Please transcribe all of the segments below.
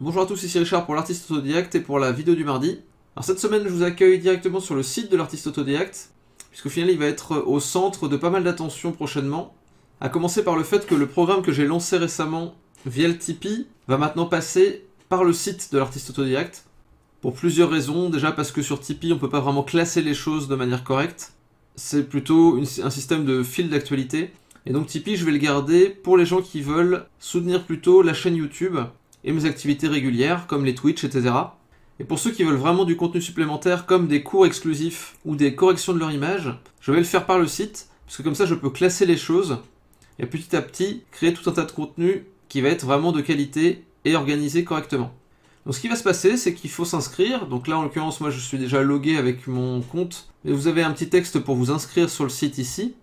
Bonjour à tous, ici Richard pour l'artiste autodidacte et pour la vidéo du mardi. Alors cette semaine, je vous accueille directement sur le site de l'artiste autodidacte, puisqu'au final, il va être au centre de pas mal d'attention prochainement. À commencer par le fait que le programme que j'ai lancé récemment via le Tipeee va maintenant passer par le site de l'artiste autodidacte. Pour plusieurs raisons. Déjà parce que sur Tipeee, on ne peut pas vraiment classer les choses de manière correcte. C'est plutôt un système de fil d'actualité. Et donc Tipeee, je vais le garder pour les gens qui veulent soutenir plutôt la chaîne YouTube et mes activités régulières, comme les Twitch, etc. Et pour ceux qui veulent vraiment du contenu supplémentaire, comme des cours exclusifs ou des corrections de leur image, je vais le faire par le site, parce que comme ça je peux classer les choses, et petit à petit créer tout un tas de contenu qui va être vraiment de qualité et organisé correctement. Donc ce qui va se passer, c'est qu'il faut s'inscrire. Donc là en l'occurrence, moi je suis déjà logué avec mon compte, et vous avez un petit texte pour vous inscrire sur le site ici.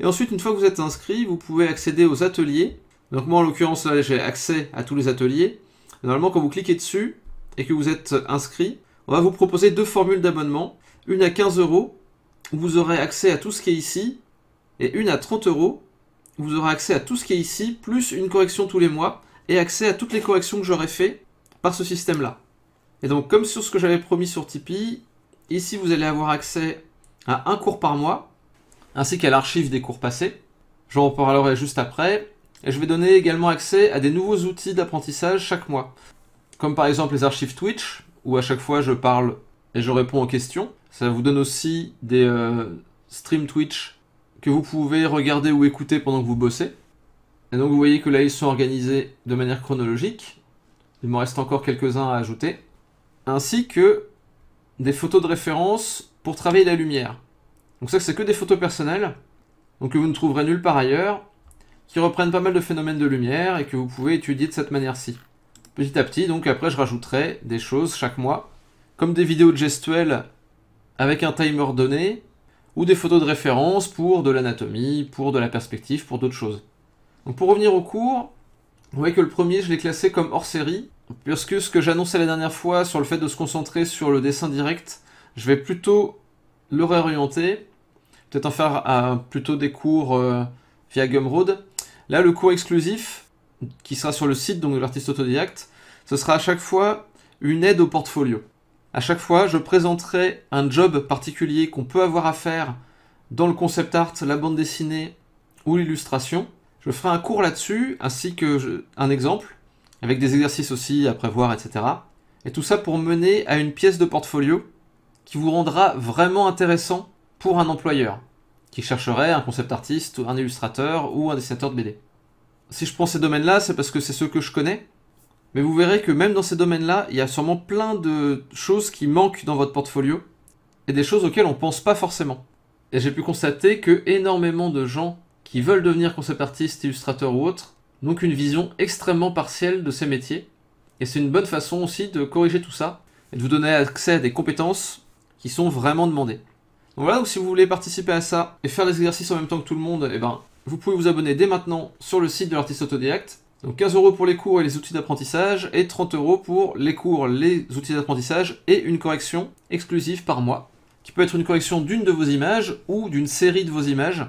Et ensuite, une fois que vous êtes inscrit, vous pouvez accéder aux ateliers. Donc moi en l'occurrence là j'ai accès à tous les ateliers. Normalement quand vous cliquez dessus et que vous êtes inscrit, on va vous proposer deux formules d'abonnement. Une à 15 €, où vous aurez accès à tout ce qui est ici, et une à 30 €, où vous aurez accès à tout ce qui est ici, plus une correction tous les mois, et accès à toutes les corrections que j'aurai fait par ce système là. Et donc comme sur ce que j'avais promis sur Tipeee, ici vous allez avoir accès à un cours par mois, ainsi qu'à l'archive des cours passés. J'en reparlerai juste après. Et je vais donner également accès à des nouveaux outils d'apprentissage chaque mois. Comme par exemple les archives Twitch, où à chaque fois je parle et je réponds aux questions. Ça vous donne aussi des streams Twitch que vous pouvez regarder ou écouter pendant que vous bossez. Et donc vous voyez que là ils sont organisés de manière chronologique. Il m'en reste encore quelques-uns à ajouter. Ainsi que des photos de référence pour travailler la lumière. Donc ça c'est que des photos personnelles, donc que vous ne trouverez nulle part ailleurs, qui reprennent pas mal de phénomènes de lumière et que vous pouvez étudier de cette manière-ci. Petit à petit, donc après je rajouterai des choses chaque mois, comme des vidéos de gestuels avec un timer donné, ou des photos de référence pour de l'anatomie, pour de la perspective, pour d'autres choses. Donc pour revenir au cours, vous voyez que le premier je l'ai classé comme hors série, puisque ce que j'annonçais la dernière fois sur le fait de se concentrer sur le dessin direct, je vais plutôt le réorienter, peut-être en faire plutôt des cours via Gumroad. Là, le cours exclusif, qui sera sur le site donc, de l'artiste autodidacte, ce sera à chaque fois une aide au portfolio. À chaque fois, je présenterai un job particulier qu'on peut avoir à faire dans le concept art, la bande dessinée ou l'illustration. Je ferai un cours là-dessus, ainsi qu'un exemple, avec des exercices aussi à prévoir, etc. Et tout ça pour mener à une pièce de portfolio qui vous rendra vraiment intéressant pour un employeur qui chercherait un concept artiste, un illustrateur ou un dessinateur de BD. Si je prends ces domaines-là, c'est parce que c'est ceux que je connais, mais vous verrez que même dans ces domaines-là, il y a sûrement plein de choses qui manquent dans votre portfolio, et des choses auxquelles on ne pense pas forcément. Et j'ai pu constater que énormément de gens qui veulent devenir concept artiste, illustrateur ou autre, n'ont qu'une vision extrêmement partielle de ces métiers, et c'est une bonne façon aussi de corriger tout ça, et de vous donner accès à des compétences qui sont vraiment demandées. Donc voilà, donc si vous voulez participer à ça et faire les exercices en même temps que tout le monde, vous pouvez vous abonner dès maintenant sur le site de l'artiste autodidacte. Donc 15 € pour les cours et les outils d'apprentissage et 30 € pour les cours, les outils d'apprentissage et une correction exclusive par mois, qui peut être une correction d'une de vos images ou d'une série de vos images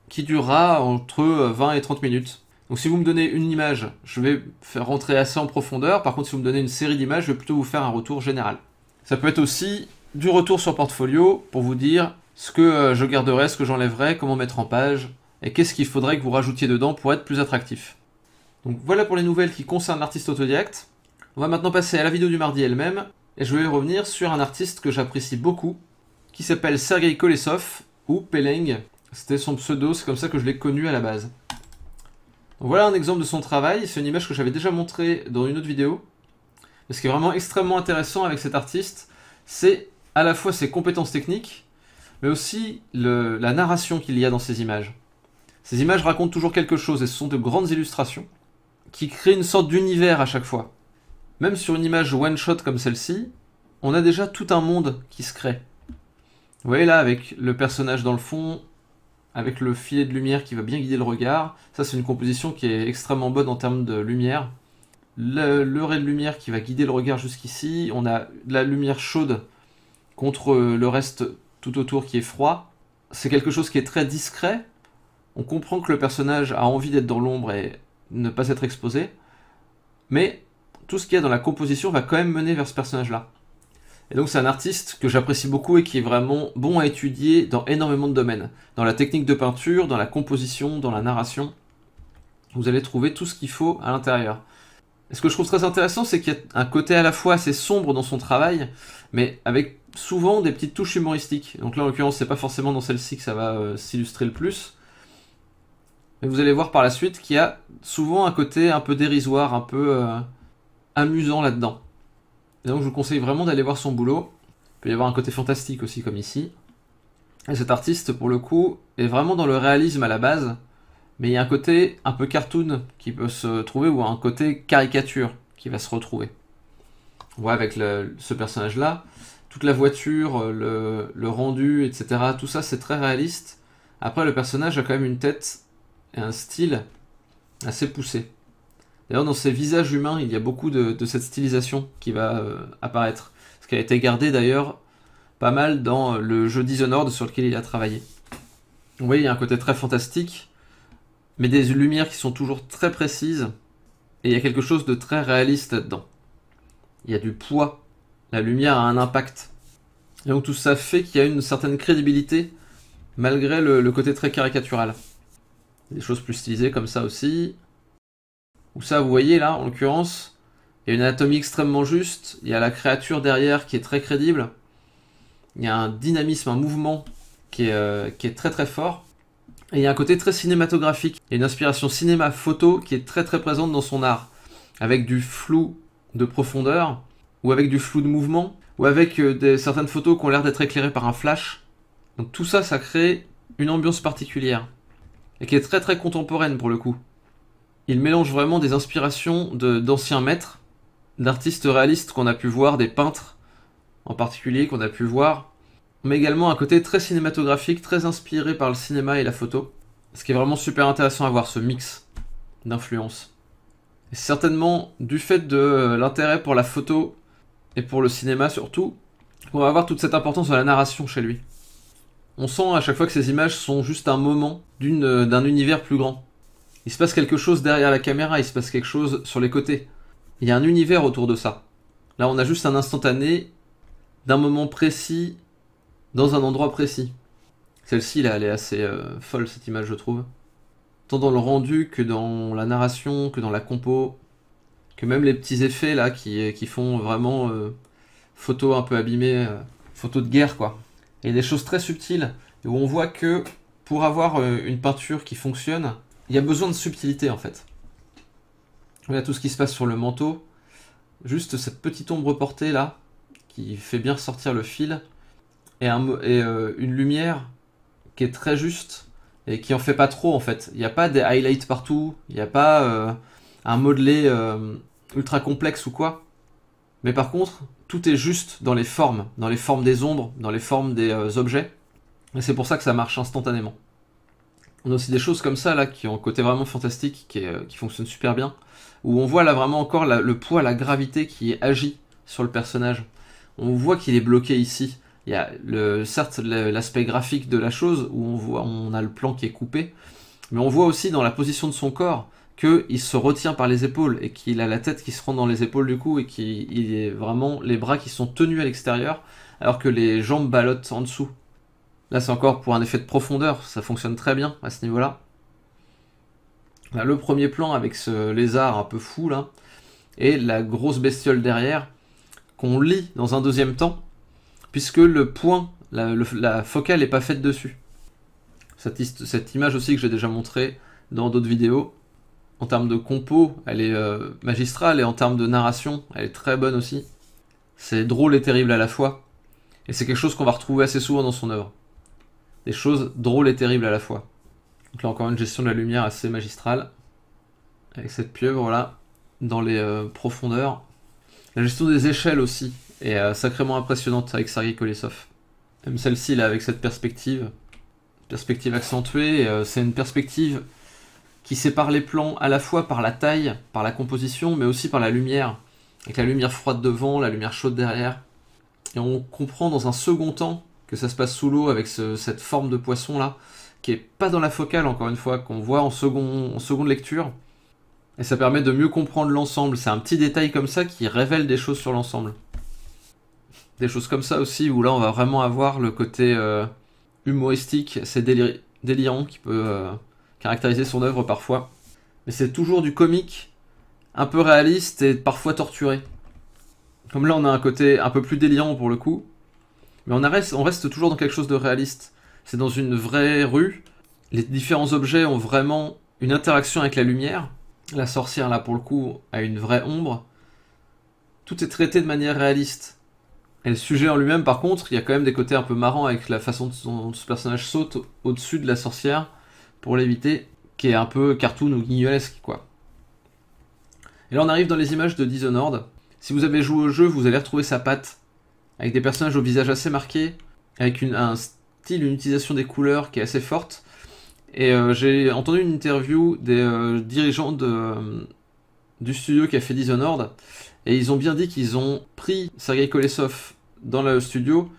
qui durera entre 20 et 30 minutes. Donc si vous me donnez une image, je vais faire rentrer assez en profondeur. Par contre, si vous me donnez une série d'images, je vais plutôt vous faire un retour général. Ça peut être aussi du retour sur portfolio pour vous dire ce que je garderai, ce que j'enlèverai, comment mettre en page, et qu'est-ce qu'il faudrait que vous rajoutiez dedans pour être plus attractif. Donc voilà pour les nouvelles qui concernent l'artiste autodidacte. On va maintenant passer à la vidéo du mardi elle-même, et je vais revenir sur un artiste que j'apprécie beaucoup, qui s'appelle Sergei Kolesov, ou Peleng. C'était son pseudo, c'est comme ça que je l'ai connu à la base. Donc voilà un exemple de son travail, c'est une image que j'avais déjà montrée dans une autre vidéo. Et ce qui est vraiment extrêmement intéressant avec cet artiste, c'est à la fois ses compétences techniques, mais aussi la narration qu'il y a dans ces images. Ces images racontent toujours quelque chose, et ce sont de grandes illustrations, qui créent une sorte d'univers à chaque fois. Même sur une image one-shot comme celle-ci, on a déjà tout un monde qui se crée. Vous voyez là, avec le personnage dans le fond, avec le filet de lumière qui va bien guider le regard, ça c'est une composition qui est extrêmement bonne en termes de lumière. Le ray de lumière qui va guider le regard jusqu'ici, on a de la lumière chaude contre le reste tout autour qui est froid. C'est quelque chose qui est très discret, On comprend que le personnage a envie d'être dans l'ombre et ne pas être exposé, mais tout ce qu'il y a dans la composition va quand même mener vers ce personnage-là. Et donc c'est un artiste que j'apprécie beaucoup et qui est vraiment bon à étudier dans énormément de domaines. Dans la technique de peinture, dans la composition, dans la narration. Vous allez trouver tout ce qu'il faut à l'intérieur. Et ce que je trouve très intéressant, c'est qu'il y a un côté à la fois assez sombre dans son travail, mais avec souvent des petites touches humoristiques. Donc là en l'occurrence c'est pas forcément dans celle-ci que ça va s'illustrer le plus. Mais vous allez voir par la suite qu'il y a souvent un côté un peu dérisoire, un peu amusant là-dedans. Et donc je vous conseille vraiment d'aller voir son boulot. Il peut y avoir un côté fantastique aussi comme ici. Et cet artiste pour le coup est vraiment dans le réalisme à la base, mais il y a un côté un peu cartoon qui peut se trouver, ou un côté caricature qui va se retrouver. On voit avec ce personnage là, toute la voiture, le rendu, etc. Tout ça c'est très réaliste. Après le personnage a quand même une tête et un style assez poussé. D'ailleurs, dans ses visages humains, il y a beaucoup de cette stylisation qui va apparaître. Ce qui a été gardé d'ailleurs pas mal dans le jeu Dishonored sur lequel il a travaillé. Vous voyez, il y a un côté très fantastique, mais des lumières qui sont toujours très précises, et il y a quelque chose de très réaliste là-dedans. Il y a du poids, la lumière a un impact. Et donc tout ça fait qu'il y a une certaine crédibilité, malgré le côté très caricatural. Des choses plus stylisées comme ça aussi. Ou ça, vous voyez là, en l'occurrence, il y a une anatomie extrêmement juste, il y a la créature derrière qui est très crédible, il y a un dynamisme, un mouvement qui est très très fort, et il y a un côté très cinématographique, il y a une inspiration cinéma-photo qui est très très présente dans son art, avec du flou de profondeur, ou avec du flou de mouvement, ou avec certaines photos qui ont l'air d'être éclairées par un flash. Donc tout ça, ça crée une ambiance particulière, et qui est très très contemporaine pour le coup. Il mélange vraiment des inspirations d'anciens maîtres, d'artistes réalistes qu'on a pu voir, des peintres en particulier qu'on a pu voir, mais également un côté très cinématographique, très inspiré par le cinéma et la photo. Ce qui est vraiment super intéressant à voir, ce mix d'influences. Et certainement du fait de l'intérêt pour la photo et pour le cinéma surtout, qu'on va avoir toute cette importance de la narration chez lui. On sent à chaque fois que ces images sont juste un moment d'un univers plus grand. Il se passe quelque chose derrière la caméra, il se passe quelque chose sur les côtés. Il y a un univers autour de ça. Là, on a juste un instantané d'un moment précis, dans un endroit précis. Celle-ci, là, elle est assez folle, cette image, je trouve. Tant dans le rendu que dans la narration, que dans la compo, que même les petits effets, là, qui font vraiment photo un peu abîmée, photo de guerre, quoi. Et des choses très subtiles, où on voit que pour avoir une peinture qui fonctionne, il y a besoin de subtilité en fait. Voilà tout ce qui se passe sur le manteau. Juste cette petite ombre portée là, qui fait bien ressortir le fil. Et une lumière qui est très juste et qui en fait pas trop en fait. Il n'y a pas des highlights partout. Il n'y a pas un modelé ultra complexe ou quoi. Mais par contre, tout est juste dans les formes des ombres, dans les formes des objets. Et c'est pour ça que ça marche instantanément. On a aussi des choses comme ça là qui ont un côté vraiment fantastique, qui fonctionne super bien, où on voit là vraiment encore le poids, la gravité qui agit sur le personnage. On voit qu'il est bloqué ici. Il y a certes l'aspect graphique de la chose, où on a le plan qui est coupé, mais on voit aussi dans la position de son corps qu'il se retient par les épaules, et qu'il a la tête qui se rend dans les épaules du coup, et qu'il est vraiment les bras qui sont tenus à l'extérieur, alors que les jambes ballottent en dessous. Là, c'est encore pour un effet de profondeur, ça fonctionne très bien à ce niveau-là. Là, le premier plan avec ce lézard un peu fou, là, et la grosse bestiole derrière, qu'on lit dans un deuxième temps, puisque le point, la focale n'est pas faite dessus. Cette image aussi que j'ai déjà montrée dans d'autres vidéos, en termes de compo, elle est magistrale, et en termes de narration, elle est très bonne aussi. C'est drôle et terrible à la fois, et c'est quelque chose qu'on va retrouver assez souvent dans son œuvre. Des choses drôles et terribles à la fois. Donc là encore une gestion de la lumière assez magistrale, avec cette pieuvre là, dans les profondeurs. La gestion des échelles aussi est sacrément impressionnante avec Sergei Kolesov. Même celle-ci là avec cette perspective accentuée, c'est une perspective qui sépare les plans à la fois par la taille, par la composition, mais aussi par la lumière, avec la lumière froide devant, la lumière chaude derrière. Et on comprend dans un second temps que ça se passe sous l'eau avec cette forme de poisson là, qui est pas dans la focale, encore une fois, qu'on voit en seconde lecture. Et ça permet de mieux comprendre l'ensemble. C'est un petit détail comme ça qui révèle des choses sur l'ensemble. Des choses comme ça aussi, où là on va vraiment avoir le côté humoristique, c'est délirant qui peut caractériser son œuvre parfois. Mais c'est toujours du comique, un peu réaliste et parfois torturé. Comme là on a un côté un peu plus délirant pour le coup, mais on reste toujours dans quelque chose de réaliste. C'est dans une vraie rue, les différents objets ont vraiment une interaction avec la lumière. La sorcière là pour le coup a une vraie ombre. Tout est traité de manière réaliste. Et le sujet en lui-même, par contre, il y a quand même des côtés un peu marrants avec la façon dont ce personnage saute au-dessus de la sorcière pour l'éviter, qui est un peu cartoon ou guignolesque, quoi. Et là, on arrive dans les images de Dishonored. Si vous avez joué au jeu, vous allez retrouver sa patte, avec des personnages au visage assez marqués, avec un style, une utilisation des couleurs qui est assez forte. Et j'ai entendu une interview des dirigeants du studio qui a fait Dishonored, et ils ont bien dit qu'ils ont pris Sergei Kolesov dans le studio,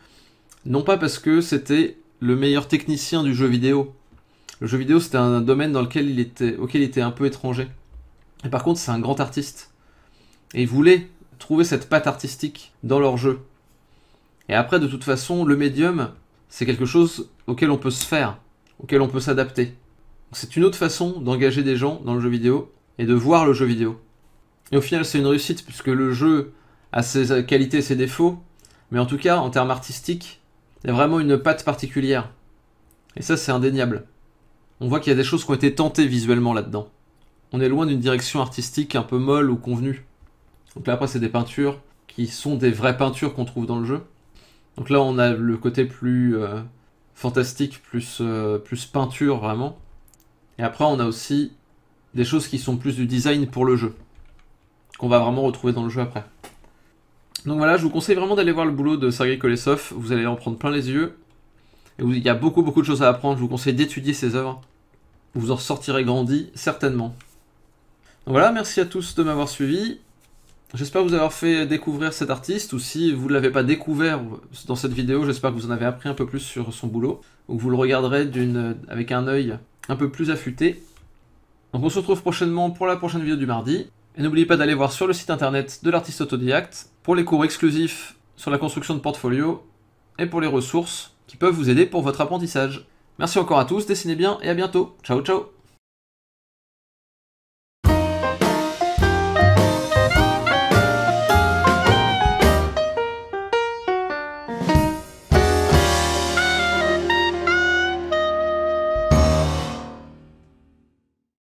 non pas parce que c'était le meilleur technicien du jeu vidéo. Le jeu vidéo, c'était un domaine auquel il était un peu étranger. Et par contre, c'est un grand artiste. Et ils voulaient trouver cette patte artistique dans leur jeu. Et après, de toute façon, le médium, c'est quelque chose auquel on peut se faire, auquel on peut s'adapter. C'est une autre façon d'engager des gens dans le jeu vidéo et de voir le jeu vidéo. Et au final, c'est une réussite, puisque le jeu a ses qualités et ses défauts, mais en tout cas, en termes artistiques, il y a vraiment une patte particulière. Et ça, c'est indéniable. On voit qu'il y a des choses qui ont été tentées visuellement là-dedans. On est loin d'une direction artistique un peu molle ou convenue. Donc là, après, c'est des peintures qui sont des vraies peintures qu'on trouve dans le jeu. Donc là, on a le côté plus fantastique, plus peinture, vraiment. Et après, on a aussi des choses qui sont plus du design pour le jeu, qu'on va vraiment retrouver dans le jeu après. Donc voilà, je vous conseille vraiment d'aller voir le boulot de Sergei Kolesov, vous allez en prendre plein les yeux, et il y a beaucoup de choses à apprendre, je vous conseille d'étudier ses œuvres, vous en sortirez grandi, certainement. Donc voilà, merci à tous de m'avoir suivi, j'espère vous avoir fait découvrir cet artiste, ou si vous ne l'avez pas découvert dans cette vidéo, j'espère que vous en avez appris un peu plus sur son boulot, ou que vous le regarderez avec un œil un peu plus affûté. Donc on se retrouve prochainement pour la prochaine vidéo du mardi. Et n'oubliez pas d'aller voir sur le site internet de l'artiste autodidacte pour les cours exclusifs sur la construction de portfolio et pour les ressources qui peuvent vous aider pour votre apprentissage. Merci encore à tous, dessinez bien et à bientôt. Ciao ciao.